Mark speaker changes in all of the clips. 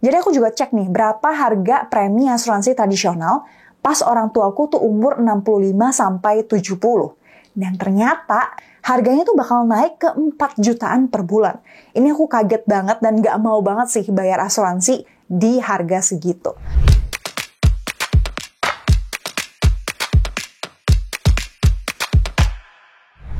Speaker 1: Jadi aku juga cek nih, berapa harga premi asuransi tradisional pas orang tuaku tuh umur 65 sampai 70. Dan ternyata harganya tuh bakal naik ke 4 jutaan per bulan. Ini aku kaget banget dan gak mau banget sih bayar asuransi di harga segitu.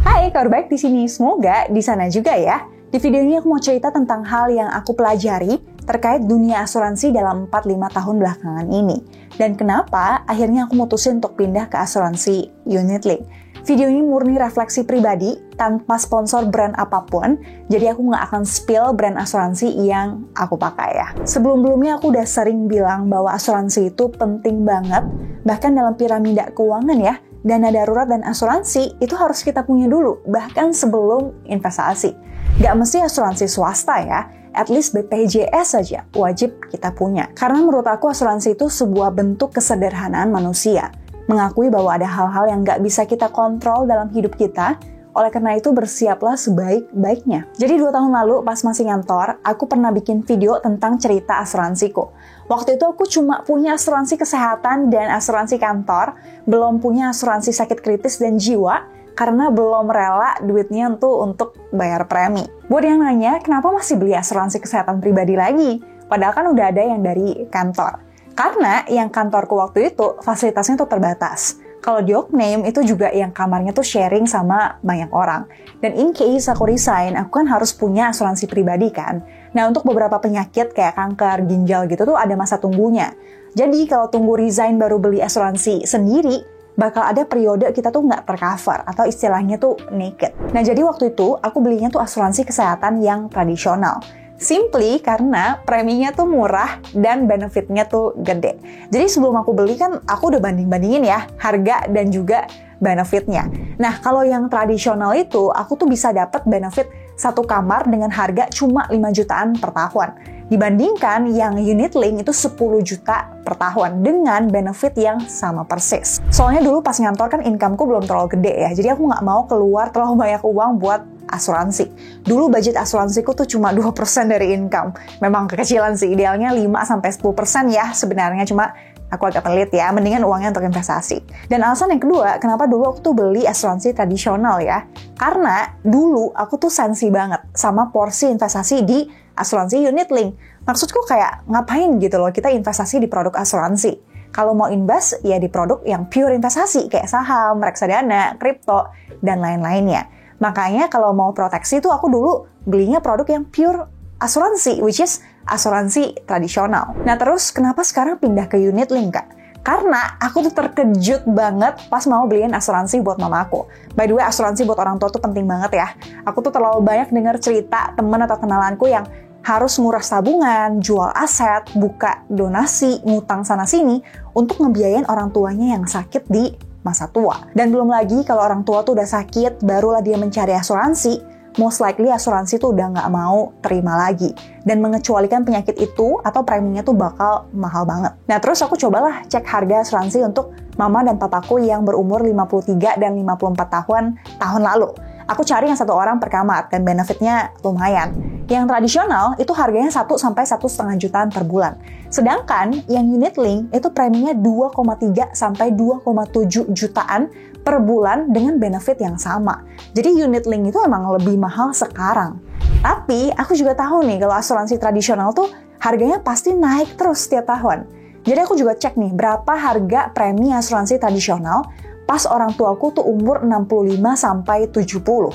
Speaker 1: Hai, kabar baik di sini. Semoga di sana juga ya. Di video ini aku mau cerita tentang hal yang aku pelajari terkait dunia asuransi dalam 4-5 tahun belakangan ini. Dan kenapa akhirnya aku mutusin untuk pindah ke asuransi Unit Link. Video ini murni refleksi pribadi, tanpa sponsor brand apapun, jadi aku nggak akan spill brand asuransi yang aku pakai ya. Sebelum-belumnya aku udah sering bilang bahwa asuransi itu penting banget, bahkan dalam piramida keuangan ya, dana darurat dan asuransi itu harus kita punya dulu, bahkan sebelum investasi. Nggak mesti asuransi swasta ya, at least BPJS saja wajib kita punya. Karena menurut aku asuransi itu sebuah bentuk kesederhanaan manusia. Mengakui bahwa ada hal-hal yang nggak bisa kita kontrol dalam hidup kita, oleh karena itu bersiaplah sebaik-baiknya. Jadi 2 tahun lalu pas masih ngantor, aku pernah bikin video tentang cerita asuransiku. Waktu itu aku cuma punya asuransi kesehatan dan asuransi kantor, belum punya asuransi sakit kritis dan jiwa, karena belum rela duitnya untuk bayar premi. Buat yang nanya, kenapa masih beli asuransi kesehatan pribadi lagi? Padahal kan udah ada yang dari kantor. Karena yang kantorku waktu itu fasilitasnya tuh terbatas. Kalau di Okname itu juga yang kamarnya tuh sharing sama banyak orang. Dan in case aku resign, aku kan harus punya asuransi pribadi kan. Nah untuk beberapa penyakit kayak kanker, ginjal gitu tuh ada masa tunggunya. Jadi kalau tunggu resign baru beli asuransi sendiri, bakal ada periode kita tuh nggak tercover atau istilahnya tuh naked. Nah jadi waktu itu aku belinya tuh asuransi kesehatan yang tradisional. Simply karena preminya tuh murah dan benefitnya tuh gede. Jadi sebelum aku beli kan aku udah banding-bandingin ya harga dan juga benefitnya. Nah kalau yang tradisional itu aku tuh bisa dapat benefit satu kamar dengan harga cuma 5 jutaan per tahun. Dibandingkan yang unit link itu 10 juta per tahun dengan benefit yang sama persis. Soalnya dulu pas ngantor kan income-ku belum terlalu gede ya, jadi aku nggak mau keluar terlalu banyak uang buat asuransi. Dulu budget asuransiku tuh cuma 2% dari income. Memang kekecilan sih, idealnya 5-10% ya sebenarnya, cuma aku agak pelit ya, mendingan uangnya untuk investasi. Dan alasan yang kedua, kenapa dulu aku tuh beli asuransi tradisional ya, karena dulu aku tuh sensi banget sama porsi investasi di asuransi unit link. Maksudku kayak ngapain gitu loh kita investasi di produk asuransi. Kalau mau invest ya di produk yang pure investasi kayak saham, reksadana, kripto, dan lain-lainnya. Makanya kalau mau proteksi tuh aku dulu belinya produk yang pure asuransi, which is asuransi tradisional. Nah terus kenapa sekarang pindah ke unit link Kak? Karena aku tuh terkejut banget pas mau beliin asuransi buat mamaku. By the way, asuransi buat orang tua tuh penting banget ya. Aku tuh terlalu banyak dengar cerita teman atau kenalanku yang harus nguras tabungan, jual aset, buka donasi, ngutang sana-sini untuk ngebiayain orang tuanya yang sakit di masa tua. Dan belum lagi kalau orang tua tuh udah sakit, barulah dia mencari asuransi, most likely asuransi tuh udah nggak mau terima lagi. Dan mengecualikan penyakit itu atau preminya tuh bakal mahal banget. Nah terus aku cobalah cek harga asuransi untuk mama dan papaku yang berumur 53 dan 54 tahun lalu. Aku cari yang 1 orang per kamar dan benefitnya lumayan. Yang tradisional itu harganya 1-1,5 jutaan per bulan. Sedangkan yang unit link itu preminya 2,3-2,7 jutaan per bulan dengan benefit yang sama. Jadi unit link itu emang lebih mahal sekarang. Tapi aku juga tahu nih kalau asuransi tradisional tuh harganya pasti naik terus setiap tahun. Jadi aku juga cek nih berapa harga premi asuransi tradisional pas orang tuaku tuh umur 65 sampai 70.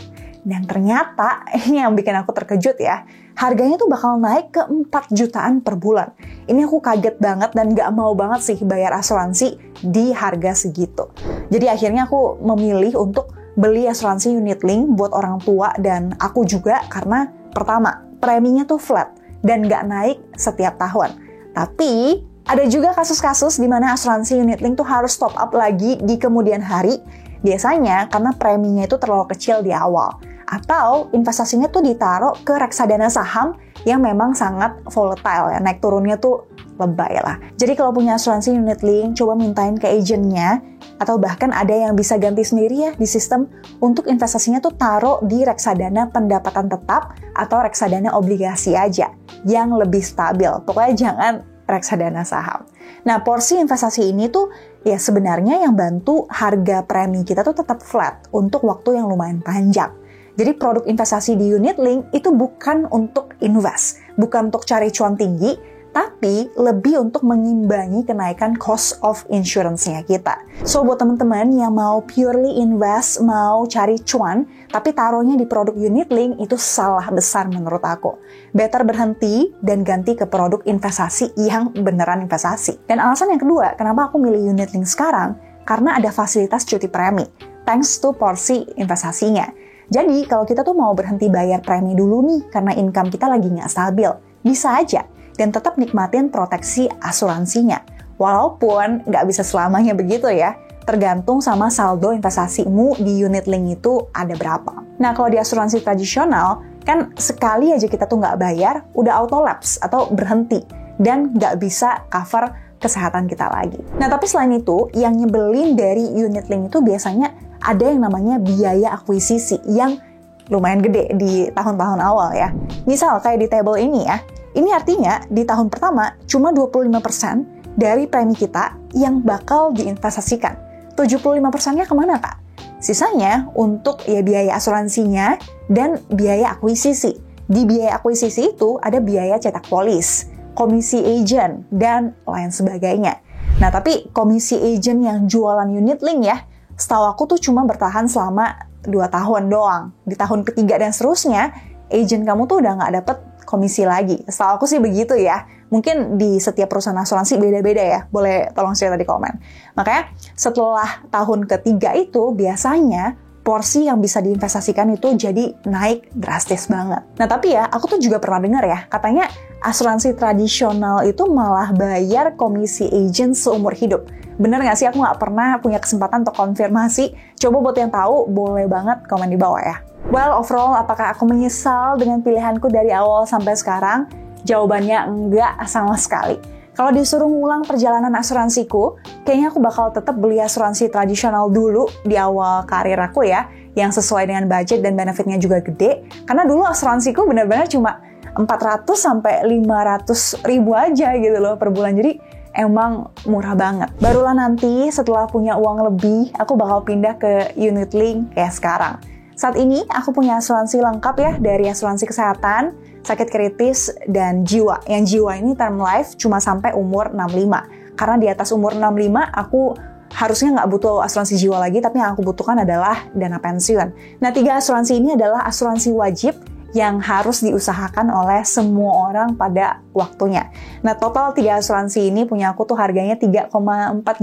Speaker 1: Dan ternyata, ini yang bikin aku terkejut ya, harganya tuh bakal naik ke 4 jutaan per bulan. Ini aku kaget banget dan gak mau banget sih bayar asuransi di harga segitu. Jadi akhirnya aku memilih untuk beli asuransi unit link buat orang tua dan aku juga karena pertama, preminya tuh flat dan gak naik setiap tahun. Tapi ada juga kasus-kasus di mana asuransi unit link tuh harus top up lagi di kemudian hari. Biasanya karena preminya itu terlalu kecil di awal. Atau investasinya tuh ditaruh ke reksadana saham yang memang sangat volatile ya, naik turunnya tuh lebay lah. Jadi kalau punya asuransi unit link, coba mintain ke agentnya, atau bahkan ada yang bisa ganti sendiri ya di sistem untuk investasinya tuh taruh di reksadana pendapatan tetap atau reksadana obligasi aja. yang lebih stabil. Pokoknya jangan reksadana saham. Nah, porsi investasi ini tuh ya sebenarnya yang bantu harga premi kita tuh tetap flat untuk waktu yang lumayan panjang. Jadi produk investasi di unit link itu bukan untuk invest, bukan untuk cari cuan tinggi, tapi lebih untuk mengimbangi kenaikan cost of insurance-nya kita. So, buat teman-teman yang mau purely invest, mau cari cuan, tapi taruhnya di produk unit link, itu salah besar menurut aku. Better berhenti dan ganti ke produk investasi yang beneran investasi. Dan alasan yang kedua, kenapa aku milih unit link sekarang? Karena ada fasilitas cuti premi, thanks to porsi investasinya. Jadi, kalau kita tuh mau berhenti bayar premi dulu nih, karena income kita lagi nggak stabil, bisa aja. Dan tetap nikmatin proteksi asuransinya. Walaupun nggak bisa selamanya begitu ya, tergantung sama saldo investasimu di unit link itu ada berapa. Nah, kalau di asuransi tradisional, kan sekali aja kita tuh nggak bayar, udah auto lapse atau berhenti, dan nggak bisa cover kesehatan kita lagi. Nah, tapi selain itu, yang nyebelin dari unit link itu biasanya ada yang namanya biaya akuisisi yang lumayan gede di tahun-tahun awal ya. Misal kayak di table ini ya, ini artinya di tahun pertama cuma 25% dari premi kita yang bakal diinvestasikan. 75%-nya kemana, Kak? Sisanya untuk ya biaya asuransinya dan biaya akuisisi. Di biaya akuisisi itu ada biaya cetak polis, komisi agent, dan lain sebagainya. Nah, tapi komisi agent yang jualan unit link ya, setahu aku tuh cuma bertahan selama 2 tahun doang. Di tahun ketiga dan seterusnya, agent kamu tuh udah nggak dapet komisi lagi. Setahu aku sih begitu ya. Mungkin di setiap perusahaan asuransi beda-beda ya. Boleh tolong cerita di komen. Makanya setelah tahun ketiga itu biasanya porsi yang bisa diinvestasikan itu jadi naik drastis banget. Nah tapi ya, aku tuh juga pernah dengar ya, katanya asuransi tradisional itu malah bayar komisi agent seumur hidup. Bener nggak sih? Aku nggak pernah punya kesempatan untuk konfirmasi. Coba buat yang tahu, boleh banget komen di bawah ya. Well, overall, apakah aku menyesal dengan pilihanku dari awal sampai sekarang? Jawabannya enggak sama sekali. Kalau disuruh ngulang perjalanan asuransiku, kayaknya aku bakal tetap beli asuransi tradisional dulu di awal karir aku ya, yang sesuai dengan budget dan benefitnya juga gede. Karena dulu asuransiku benar-benar cuma 400 sampai 500 ribu aja gitu loh per bulan. Jadi emang murah banget. Barulah nanti setelah punya uang lebih, aku bakal pindah ke unit link kayak sekarang. Saat ini aku punya asuransi lengkap ya, dari asuransi kesehatan, sakit kritis, dan jiwa. Yang jiwa ini term life cuma sampai umur 65. Karena di atas umur 65 aku harusnya nggak butuh asuransi jiwa lagi, tapi yang aku butuhkan adalah dana pensiun. Nah, 3 asuransi ini adalah asuransi wajib yang harus diusahakan oleh semua orang pada waktunya. Nah, total 3 asuransi ini punya aku tuh harganya 3,4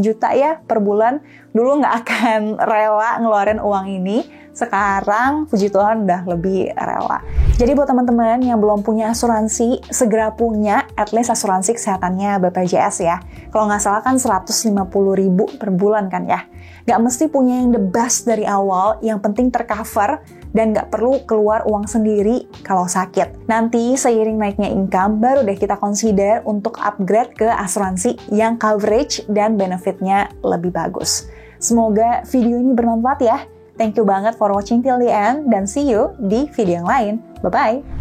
Speaker 1: juta ya per bulan. Dulu nggak akan rela ngeluarin uang ini, sekarang puji Tuhan udah lebih rela. Jadi buat teman-teman yang belum punya asuransi, segera punya at least asuransi kesehatannya BPJS ya. Kalau nggak salah kan 150.000 per bulan kan ya. Nggak mesti punya yang the best dari awal, yang penting tercover dan nggak perlu keluar uang sendiri kalau sakit. Nanti seiring naiknya income, baru deh kita consider untuk upgrade ke asuransi yang coverage dan benefitnya lebih bagus. Semoga video ini bermanfaat ya. Thank you banget for watching till the end, dan see you di video yang lain. Bye-bye!